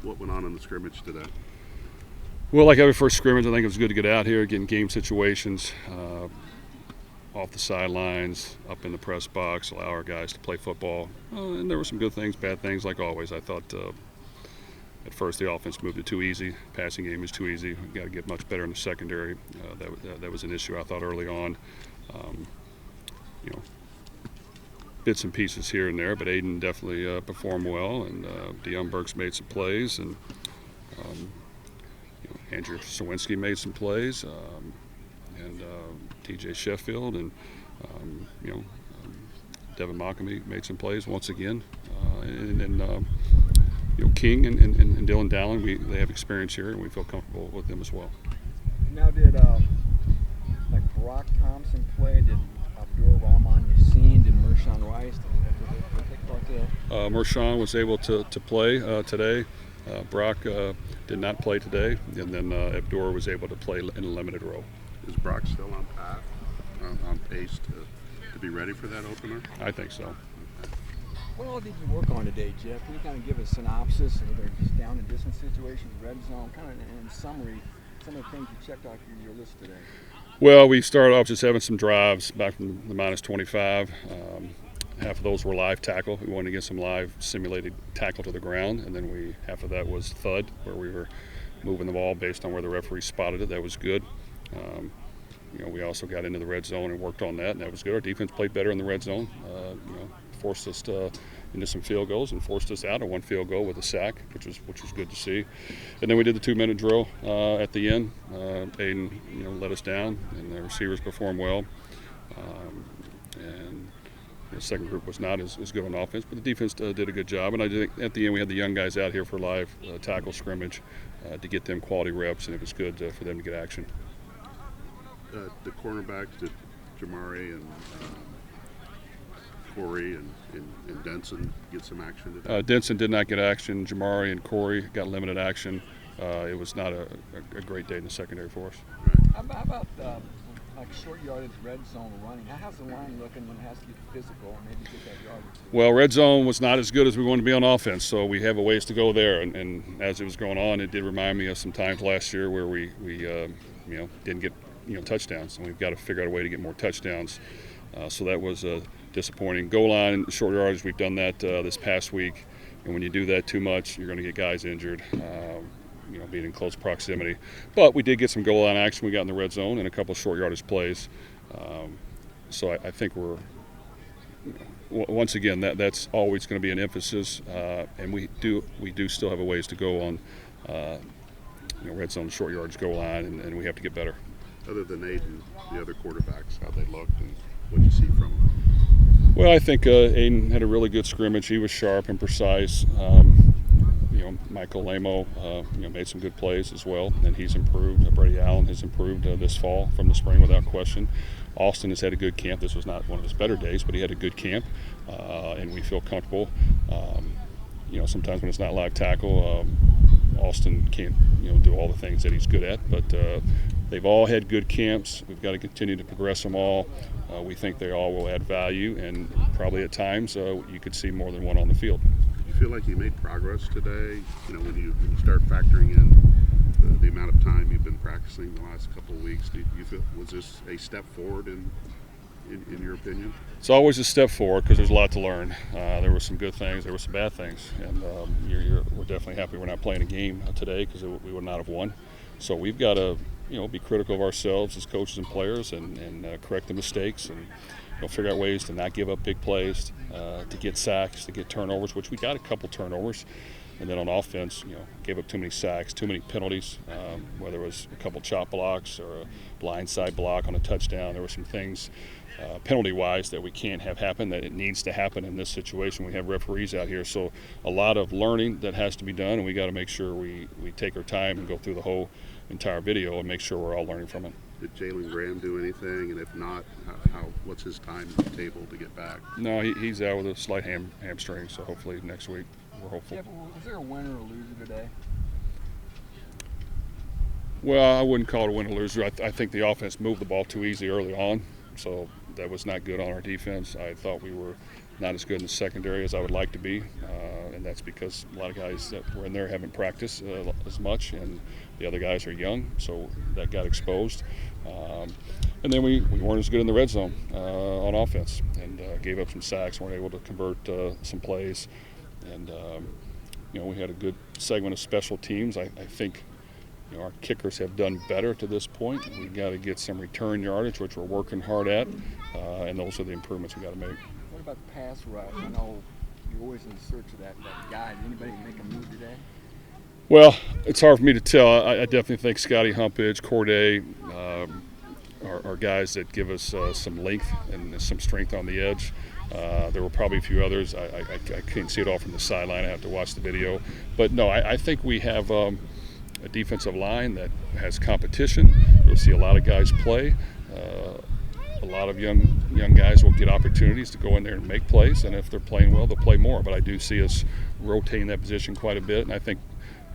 what went on in the scrimmage today? Well, like every first scrimmage, I think it was good to get out here, get in game situations, off the sidelines, up in the press box, allow our guys to play football. And there were some good things, bad things, like always. I thought at first the offense moved it too easy. Passing game is too easy. We've got to get much better in the secondary. That was an issue I thought early on. You know, bits and pieces here and there, but Aiden definitely performed well, and Deion Burks made some plays, and Andrew Sawinski made some plays, and TJ Sheffield, and Devin Mockamy made some plays once again, and King and Dylan Dallin, they have experience here, and we feel comfortable with them as well. Now, did like Brock Thompson play? Did Brohm Yassine? Did Mershawn Rice take part today? Mershawn was able to play today. Brock did not play today, and then Abdur was able to play in a limited role. Is Brock still on path, on pace to be ready for that opener? I think so. What all did you work on today, Jeff? Can you kind of give a synopsis of their just down and distance situations, red zone, kind of in summary, some of the things you checked off your list today? Well, we started off just having some drives back from the -25. Half of those were live tackle. We wanted to get some live simulated tackle to the ground, and then half of that was thud, where we were moving the ball based on where the referee spotted it. That was good. We also got into the red zone and worked on that, and that was good. Our defense played better in the red zone. Forced us into some field goals and forced us out of one field goal with a sack, which was good to see. And then we did the 2-minute drill at the end. Aiden, let us down, and the receivers performed well. And the second group was not as good on offense, but the defense did a good job. And I think at the end we had the young guys out here for live tackle scrimmage to get them quality reps, and it was good for them to get action. The cornerbacks, did Jamari and Corey and Denson get some action today? Denson did not get action. Jamari and Corey got limited action. It was not a great day in the secondary for us. Right. How about like short yardage red zone running? How's the line looking when it has to get physical and maybe get that yardage? Well, red zone was not as good as we wanted to be on offense, so we have a ways to go there. And as it was going on, it did remind me of some times last year where we didn't get touchdowns, and we've got to figure out a way to get more touchdowns. So that was disappointing. Goal line, short yardage, we've done that this past week, and when you do that too much, you're going to get guys injured, being in close proximity. But we did get some goal line action. We got in the red zone and a couple of short yardage plays. So I think we're, once again, that's always going to be an emphasis, and we do still have a ways to go on red zone, short yardage, goal line, and we have to get better. Other than Aiden, the other quarterbacks, how they looked and what you see from them? Well, I think Aiden had a really good scrimmage. He was sharp and precise. Michael Lamo, made some good plays as well, and he's improved. Brady Allen has improved this fall from the spring without question. Austin has had a good camp. This was not one of his better days, but he had a good camp, and we feel comfortable. Sometimes when it's not live tackle, Austin can't, do all the things that he's good at, but they've all had good camps. We've got to continue to progress them all. We think they all will add value, and probably at times you could see more than one on the field. Do you feel like you made progress today? When you start factoring in the amount of time you've been practicing the last couple of weeks, do you feel, was this a step forward in your opinion? It's always a step forward because there's a lot to learn. There were some good things, there were some bad things, and we're definitely happy we're not playing a game today because we would not have won. So we've got to be critical of ourselves as coaches and players and correct the mistakes and figure out ways to not give up big plays, to get sacks, to get turnovers, which we got a couple turnovers. And then on offense, gave up too many sacks, too many penalties, whether it was a couple chop blocks or a blindside block on a touchdown. There were some things penalty-wise that we can't have happen, that it needs to happen in this situation. We have referees out here, so a lot of learning that has to be done, and we got to make sure we take our time and go through the whole entire video and make sure we're all learning from it. Did Jalen Graham do anything, and if not, what's his timetable to get back? No, he's out with a slight hamstring, so hopefully next week we're hopeful. Yeah, was there a winner or loser today? Well, I wouldn't call it a winner or loser. I think the offense moved the ball too easy early on, so that was not good on our defense. I thought we were not as good in the secondary as I would like to be, and that's because a lot of guys that were in there haven't practiced as much, and the other guys are young, so that got exposed. And then we weren't as good in the red zone on offense, and gave up some sacks, weren't able to convert some plays, and we had a good segment of special teams. I think our kickers have done better to this point. We've got to get some return yardage, which we're working hard at, and those are the improvements we got to make. What about pass rush? I know you're always in search of that guy. Did anybody make a move today? Well, it's hard for me to tell. I definitely think Scotty Humpage, Corday are guys that give us some length and some strength on the edge. There were probably a few others. I couldn't see it all from the sideline. I have to watch the video. But no, I think we have a defensive line that has competition. You'll see a lot of guys play. A lot of young guys will get opportunities to go in there and make plays, and if they're playing well, they'll play more. But I do see us rotating that position quite a bit, and I think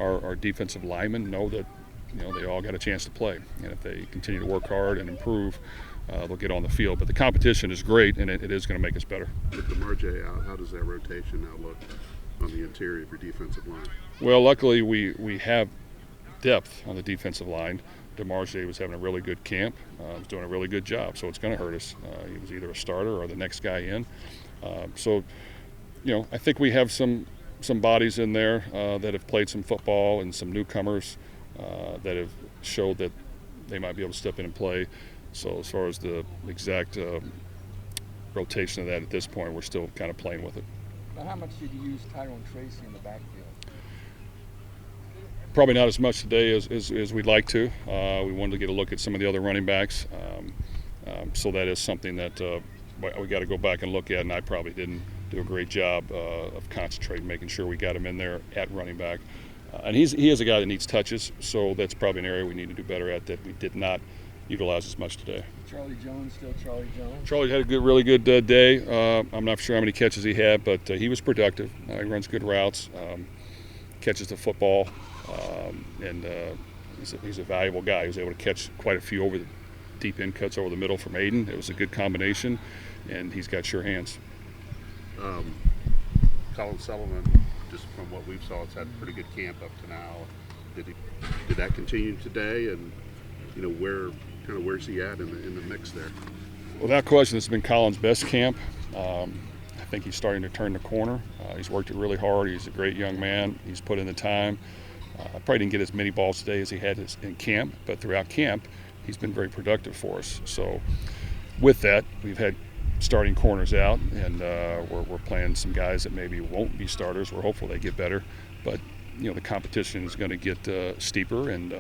our defensive linemen know that they all got a chance to play, and if they continue to work hard and improve, they'll get on the field. But the competition is great, and it is going to make us better. With DeMarjay out, how does that rotation now look on the interior of your defensive line? Well, luckily we have depth on the defensive line. DeMarjay was having a really good camp, was doing a really good job, so it's going to hurt us. He was either a starter or the next guy in. I think we have some bodies in there that have played some football, and some newcomers that have showed that they might be able to step in and play. So as far as the exact rotation of that at this point, we're still kind of playing with it. Now, how much did you use Tyrone Tracy in the backfield? Probably not as much today as we'd like to. We wanted to get a look at some of the other running backs. So that is something that we got to go back and look at, and I probably didn't do a great job of concentrating, making sure we got him in there at running back. And he is a guy that needs touches, so that's probably an area we need to do better at that we did not utilize as much today. Charlie Jones, still Charlie Jones? Charlie had a really good day. I'm not sure how many catches he had, but he was productive. He runs good routes, catches the football, and he's a valuable guy. He was able to catch quite a few over the deep end cuts over the middle from Aiden. It was a good combination, and he's got sure hands. Colin Sullivan, just from what we've saw, it's had a pretty good camp up to now. Did that continue today? And where's he at in the mix there? Without question, this has been Colin's best camp. I think he's starting to turn the corner. He's worked it really hard. He's a great young man. He's put in the time. Probably didn't get as many balls today as he had in camp, but throughout camp, he's been very productive for us. So with that, we've had starting corners out, and we're playing some guys that maybe won't be starters. We're hopeful they get better, but the competition is going to get steeper, and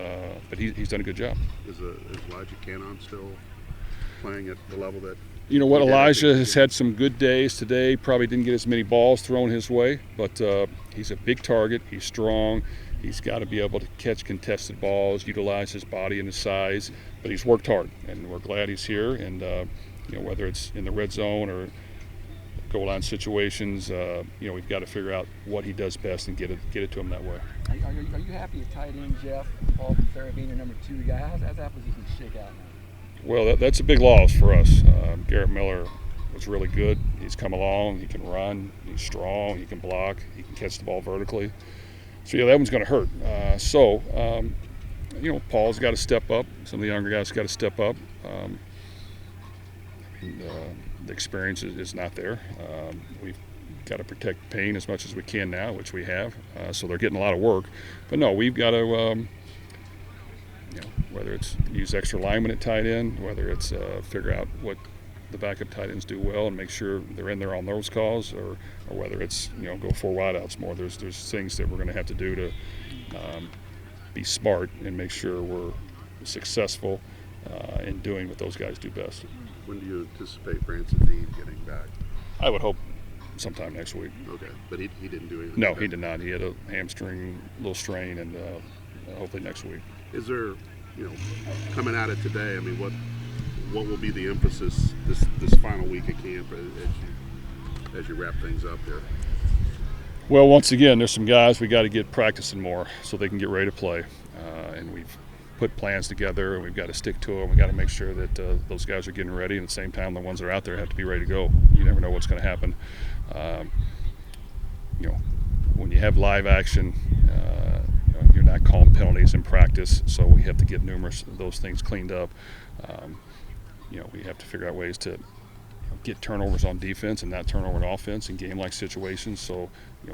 but he's done a good job. Is Elijah Cannon still playing at the level that? Elijah has had some good days today. Probably didn't get as many balls thrown his way, but he's a big target. He's strong. He's got to be able to catch contested balls, utilize his body and his size. But he's worked hard, and we're glad he's here. And whether it's in the red zone or goal line situations, we've got to figure out what he does best and get it to him that way. Are you happy at tight end, Jeff? Paul Ferrer being your number 2 guy. How's that position shake out now? Well, that's a big loss for us. Garrett Miller was really good. He's come along. He can run. He's strong. He can block. He can catch the ball vertically. So, that one's going to hurt. Paul's got to step up. Some of the younger guys got to step up. The experience is not there. We've got to protect Payne as much as we can now, which we have. So they're getting a lot of work. But no, we've got to, whether it's use extra linemen at tight end, whether it's figure out what the backup tight ends do well and make sure they're in there on those calls, or whether it's go 4 wideouts more. There's things that we're going to have to do to be smart and make sure we're successful in doing what those guys do best. When do you anticipate Branson Dean getting back? I would hope sometime next week. Okay, but he didn't do anything? No, he did not. He had a hamstring little strain, and hopefully next week. Is there, coming at it today, I mean, what will be the emphasis this final week of camp as you wrap things up here? Well, once again, there's some guys we got to get practicing more so they can get ready to play, and we've put plans together, and we've got to stick to them. We got to make sure that those guys are getting ready, and at the same time, the ones that are out there have to be ready to go. You never know what's going to happen. when you have live action, you're not calling penalties in practice, so we have to get numerous of those things cleaned up. We have to figure out ways to get turnovers on defense and not turnover on offense in game-like situations. So,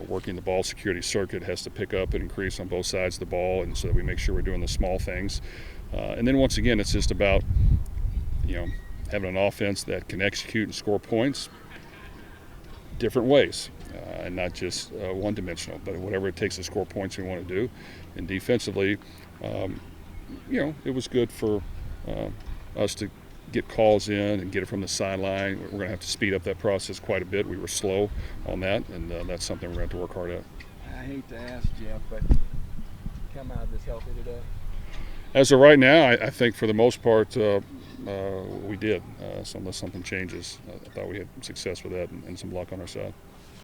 working the ball security circuit has to pick up and increase on both sides of the ball, and so that we make sure we're doing the small things. And then once again, it's just about, having an offense that can execute and score points different ways, and not just one-dimensional, but whatever it takes to score points we want to do. And defensively, it was good for us to get calls in and get it from the sideline. We're going to have to speed up that process quite a bit. We were slow on that, and that's something we're going to have to work hard at. I hate to ask, Jeff, but come out of this healthy today? As of right now, I think for the most part we did. So unless something changes, I thought we had success with that and some luck on our side.